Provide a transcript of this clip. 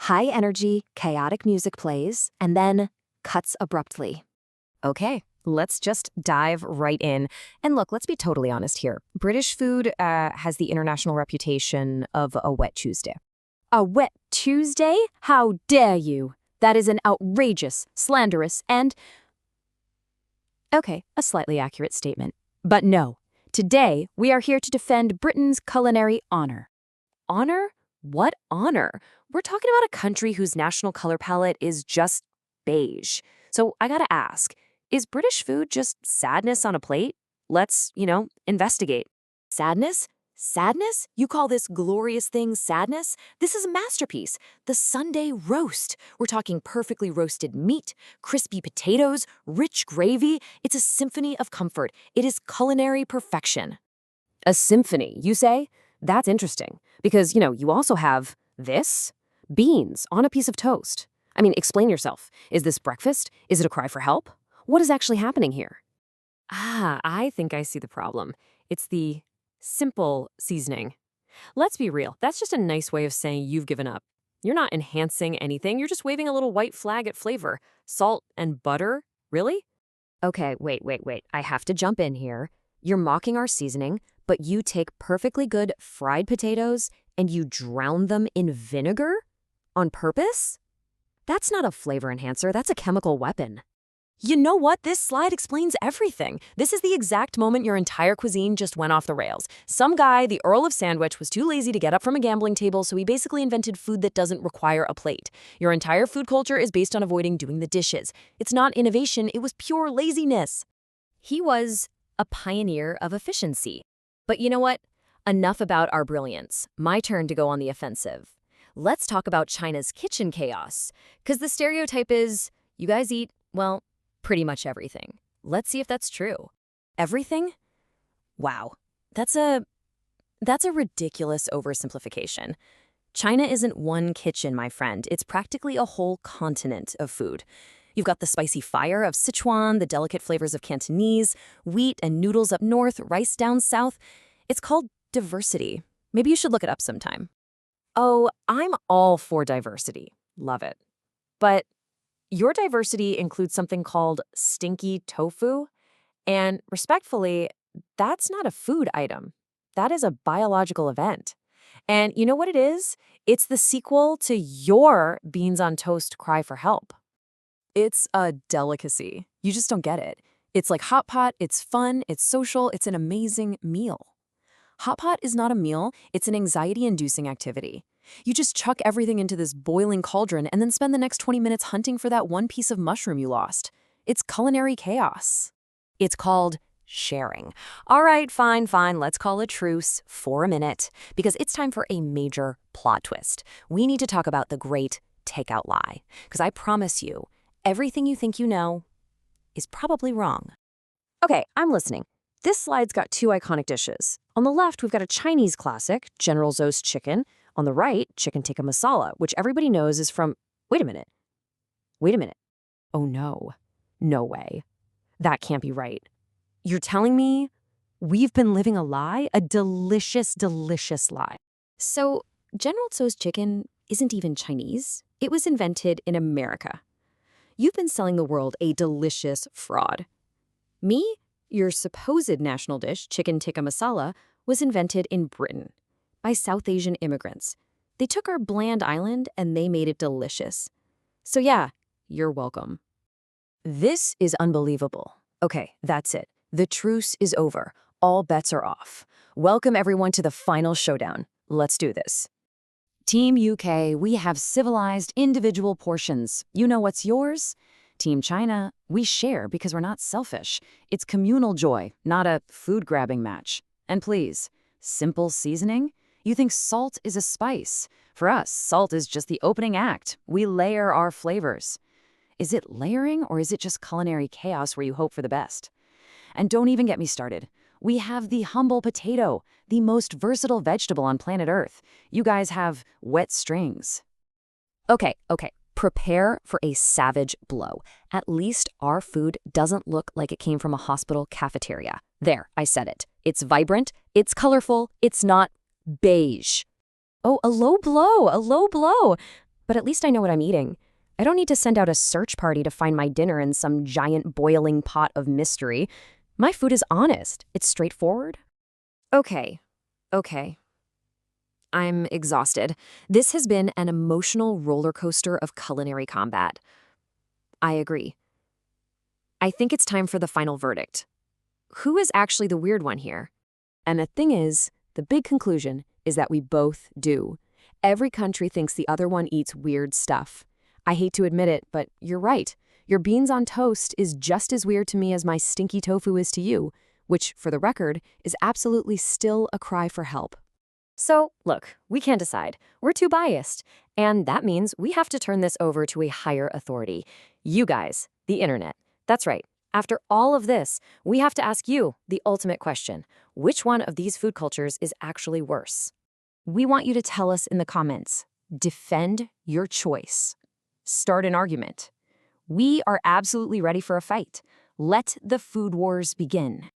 High energy, chaotic music plays, and then cuts abruptly. Okay, let's just dive right in. And look, let's be totally honest here. British food has the international reputation of a wet Tuesday. A wet Tuesday? How dare you? That is an outrageous, slanderous, and... Okay, a slightly accurate statement. But no, today we are here to defend Britain's culinary honor. Honor? What honor? We're talking about a country whose national color palette is just beige. So I gotta ask, is British food just sadness on a plate? Let's, investigate. Sadness? Sadness? You call this glorious thing sadness? This is a masterpiece. The Sunday roast. We're talking perfectly roasted meat, crispy potatoes, rich gravy. It's a symphony of comfort. It is culinary perfection. A symphony, you say? That's interesting, because, you also have this, beans on a piece of toast. I mean, explain yourself. Is this breakfast? Is it a cry for help? What is actually happening here? I think I see the problem. It's the simple seasoning. Let's be real, that's just a nice way of saying you've given up. You're not enhancing anything, you're just waving a little white flag at flavor. Salt and butter? Really? Okay, wait. I have to jump in here. You're mocking our seasoning, but you take perfectly good fried potatoes and you drown them in vinegar? On purpose? That's not a flavor enhancer, that's a chemical weapon. You know what? This slide explains everything. This is the exact moment your entire cuisine just went off the rails. Some guy, the Earl of Sandwich, was too lazy to get up from a gambling table, so he basically invented food that doesn't require a plate. Your entire food culture is based on avoiding doing the dishes. It's not innovation, it was pure laziness. He was a pioneer of efficiency. But you know what? Enough about our brilliance. My turn to go on the offensive. Let's talk about China's kitchen chaos. Because the stereotype is, you guys eat, well, pretty much everything. Let's see if that's true. Everything? Wow. That's a ridiculous oversimplification. China isn't one kitchen, my friend. It's practically a whole continent of food. You've got the spicy fire of Sichuan, the delicate flavors of Cantonese, wheat and noodles up north, rice down south. It's called diversity. Maybe you should look it up sometime. Oh, I'm all for diversity. Love it. But your diversity includes something called Stinky tofu, and respectfully, that's not a food item. That is a biological event. And you know what it is? It's the sequel to your beans on toast cry for help. It's a delicacy. You just don't get it. It's like hot pot, it's fun, it's social, it's an amazing meal. Hot pot is not a meal, it's an anxiety-inducing activity. You just chuck everything into this boiling cauldron and then spend the next 20 minutes hunting for that one piece of mushroom you lost. It's culinary chaos. It's called sharing. All right, fine, let's call a truce for a minute, because it's time for a major plot twist. We need to talk about the great takeout lie, because I promise you, everything you think you know is probably wrong. Okay, I'm listening. This slide's got two iconic dishes. On the left, we've got a Chinese classic, General Tso's chicken. On the right, chicken tikka masala, which everybody knows is from... Wait a minute. Oh no. No way. That can't be right. You're telling me we've been living a lie? A delicious, delicious lie. So, General Tso's chicken isn't even Chinese. It was invented in America. You've been selling the world a delicious fraud. Me, your supposed national dish, chicken tikka masala, was invented in Britain by South Asian immigrants. They took our bland island and they made it delicious. So yeah, you're welcome. This is unbelievable. Okay, that's it. The truce is over. All bets are off. Welcome everyone to the final showdown. Let's do this. Team UK, we have civilized individual portions. You know what's yours? Team China, we share because we're not selfish. It's communal joy, not a food-grabbing match. And please, simple seasoning? You think salt is a spice. For us, salt is just the opening act. We layer our flavors. Is it layering or is it just culinary chaos where you hope for the best? And don't even get me started. We have the humble potato, the most versatile vegetable on planet Earth. You guys have wet strings. Okay. Prepare for a savage blow. At least our food doesn't look like it came from a hospital cafeteria. There, I said it. It's vibrant, it's colorful, it's not beige. Oh, a low blow. but at least I know what I'm eating. I don't need to send out a search party to find my dinner in some giant boiling pot of mystery. My food is honest. It's straightforward. Okay. I'm exhausted. This has been an emotional roller coaster of culinary combat. I agree. I think it's time for the final verdict. Who is actually the weird one here? And the thing is, the big conclusion is that we both do. Every country thinks the other one eats weird stuff. I hate to admit it, but you're right. Your beans on toast is just as weird to me as my stinky tofu is to you, which, for the record, is absolutely still a cry for help. So, look, we can't decide. We're too biased. And that means we have to turn this over to a higher authority. You guys, the internet. That's right. After all of this, we have to ask you the ultimate question. Which one of these food cultures is actually worse? We want you to tell us in the comments. Defend your choice. Start an argument. We are absolutely ready for a fight. Let the food wars begin.